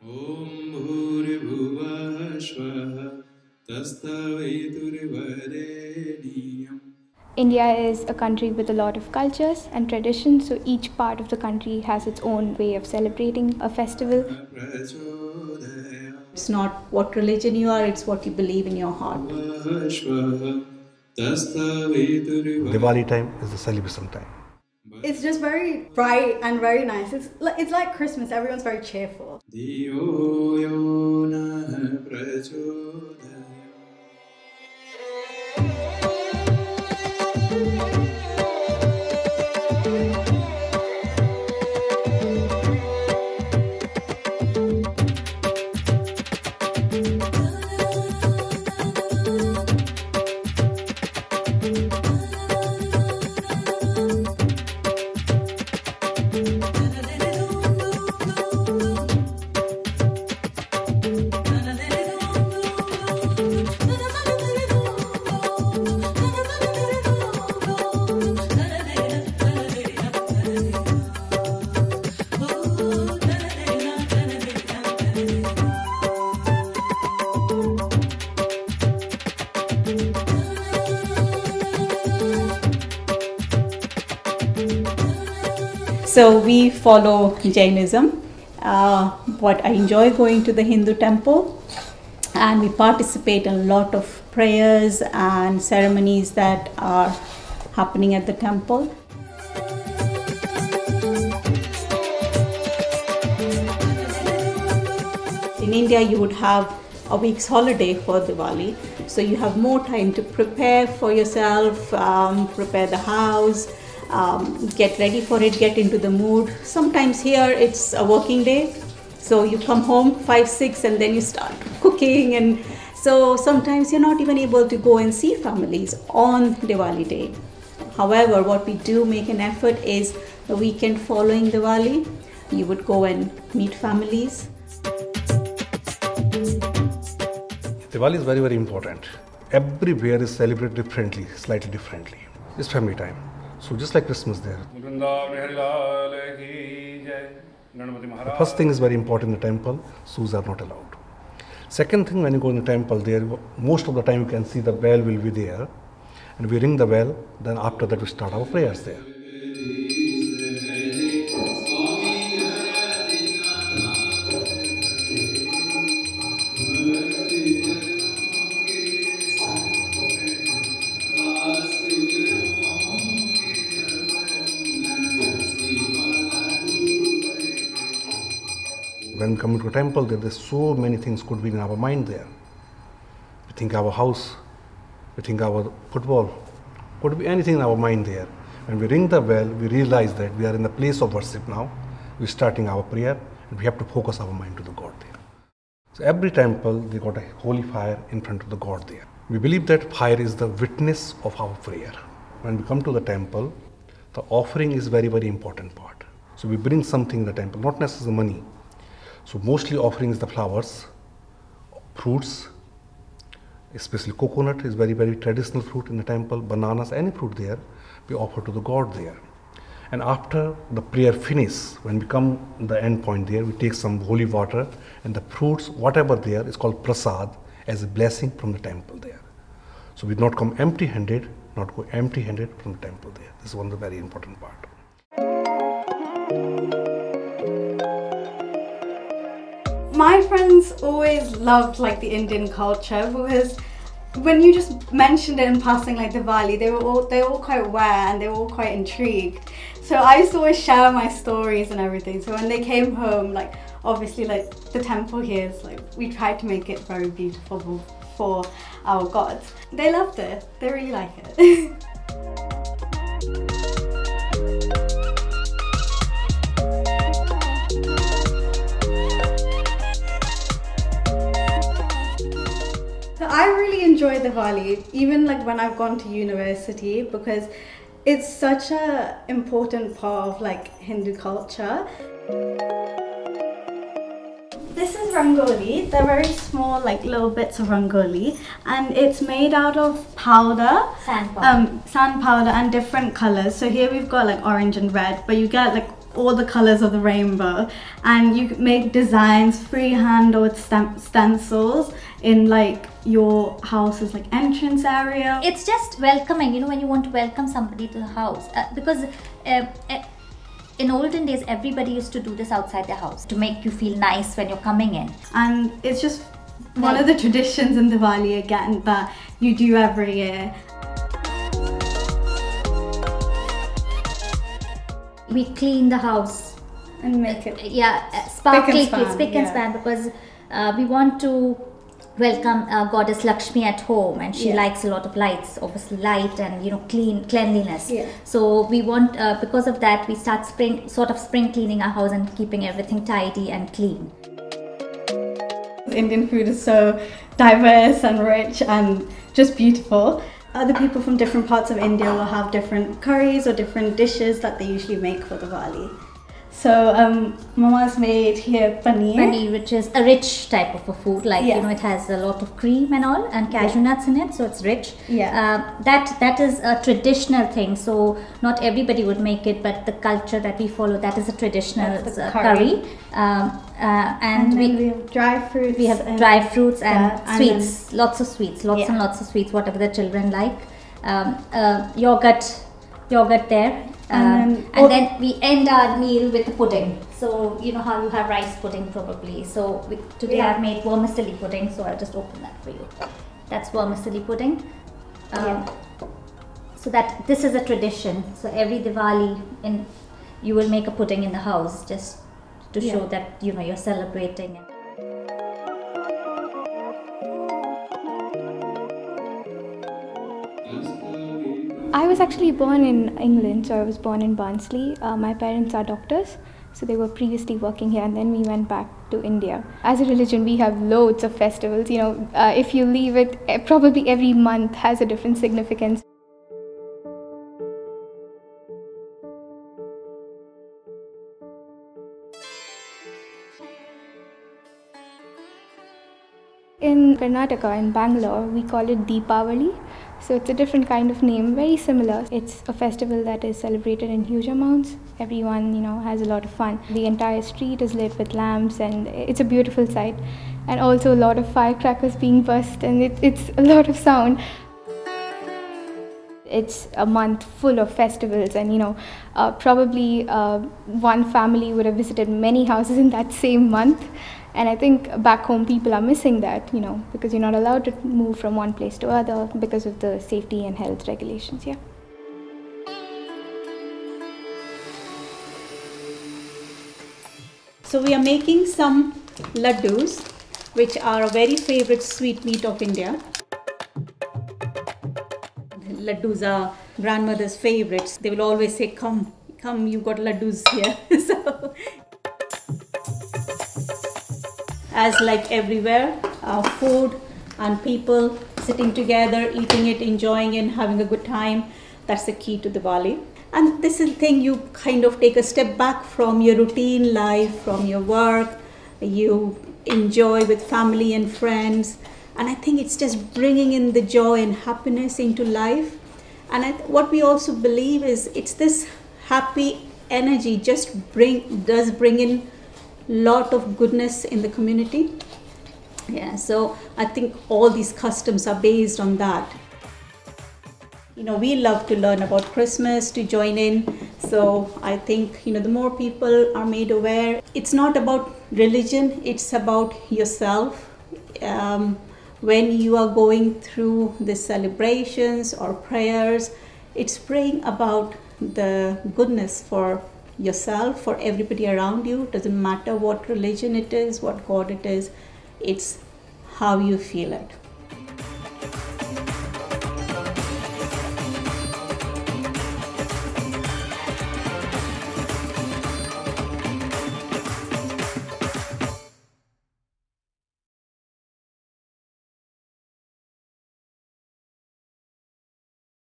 Om Bhuribhuvah Svah Tastaviturvareniyam. India is a country with a lot of cultures and traditions, so each part of the country has its own way of celebrating a festival. It's not what religion you are, it's what you believe in your heart. Diwali time is the celebration time. It's just very bright and very nice. It's like Christmas. Everyone's very cheerful. So we follow Jainism, but I enjoy going to the Hindu temple, and we participate in a lot of prayers and ceremonies that are happening at the temple. In India, you would have a week's holiday for Diwali, so you have more time to prepare for yourself, prepare the house, get ready for it, get into the mood. Sometimes here it's a working day, so you come home 5, 6 and then you start cooking, and so sometimes you're not even able to go and see families on Diwali day. However, what we do make an effort is the weekend following Diwali, you would go and meet families. Diwali is very, very important. Everywhere is celebrated differently, slightly differently. It's family time. So just like Christmas there. The first thing is very important in the temple, shoes are not allowed. Second thing, when you go in the temple there, most of the time you can see the bell will be there. And we ring the bell, then after that we start our prayers there. When we come to a temple, there's so many things could be in our mind there. We think our house, we think our football, could be anything in our mind there. When we ring the bell, we realize that we are in the place of worship now. We're starting our prayer, and we have to focus our mind to the God there. So every temple, they got a holy fire in front of the God there. We believe that fire is the witness of our prayer. When we come to the temple, the offering is very, very important part. So we bring something in the temple, not necessarily money. So mostly offering is the flowers, fruits, especially coconut is very, very traditional fruit in the temple, bananas, any fruit there, we offer to the God there. And after the prayer finish, when we come the end point there, we take some holy water and the fruits, whatever there is called prasad, as a blessing from the temple there. So we not come empty-handed, not go empty-handed from the temple there. This is one of the very important part. My friends always loved like the Indian culture, because when you just mentioned it in passing, like Diwali, they were all quite aware and they were all quite intrigued. So I used to always share my stories and everything. So when they came home, like obviously like the temple here is like, we tried to make it very beautiful for our gods. They loved it. They really like it. I really enjoy Diwali, even like when I've gone to university, because it's such an important part of like Hindu culture. This is rangoli. They're very small, like little bits of rangoli, and it's made out of powder, sand powder, sand powder, and different colors. So here we've got like orange and red, but you get like all the colors of the rainbow, and you can make designs freehand or with stencils in like your house's like entrance area. It's just welcoming, you know, when you want to welcome somebody to the house, because in olden days everybody used to do this outside their house to make you feel nice when you're coming in. And it's just one of the traditions in Diwali again that you do every year. We clean the house And make it sparkly, span, spick and span, because we want to welcome goddess Lakshmi at home, and she likes a lot of lights, obviously light and, you know, cleanliness. So we want, because of that, we start spring cleaning our house and keeping everything tidy and clean. Indian food is so diverse and rich and just beautiful. Other people from different parts of India will have different curries or different dishes that they usually make for Diwali. So Mama's made here paneer. Paneer, which is a rich type of a food, like you know, it has a lot of cream and all, and cashew nuts in it, so it's rich. That is a traditional thing. So not everybody would make it, but the culture that we follow, that is a traditional curry. And we have dry fruits. We have dry fruits and sweets, lots of sweets, lots and lots of sweets, whatever the children like. Yogurt there. And then we end our meal with the pudding. So you know how you have rice pudding probably. So today I've made vermicelli pudding, so I'll just open that for you. That's vermicelli pudding. So that this is a tradition. So every Diwali you will make a pudding in the house, just to show that, you know, you're celebrating. I was actually born in England, so I was born in Barnsley. My parents are doctors, so they were previously working here, and then we went back to India. As a religion, we have loads of festivals. You know, if you leave it, probably every month has a different significance. In Karnataka, in Bangalore, we call it Deepavali. So it's a different kind of name, very similar. It's a festival that is celebrated in huge amounts. Everyone, you know, has a lot of fun. The entire street is lit with lamps, and it's a beautiful sight. And also a lot of firecrackers being burst, and it's a lot of sound. It's a month full of festivals, and, you know, probably one family would have visited many houses in that same month. And I think back home people are missing that, you know, because you're not allowed to move from one place to other because of the safety and health regulations. So we are making some laddus, which are a very favorite sweetmeat of India. Laddus are grandmother's favorites. They will always say, come, you've got laddus here. So, as like everywhere, food and people sitting together, eating it, enjoying it, having a good time, that's the key to Diwali. And this is the thing, you kind of take a step back from your routine life, from your work, you enjoy with family and friends. And I think it's just bringing in the joy and happiness into life. And what we also believe is it's this happy energy does bring in lot of goodness in the community. So I think all these customs are based on that. You know, we love to learn about Christmas, to join in. So I think, you know, the more people are made aware, it's not about religion, it's about yourself. When you are going through the celebrations or prayers, it's praying about the goodness for yourself, for everybody around you. Doesn't matter what religion it is, what God it is, it's how you feel it.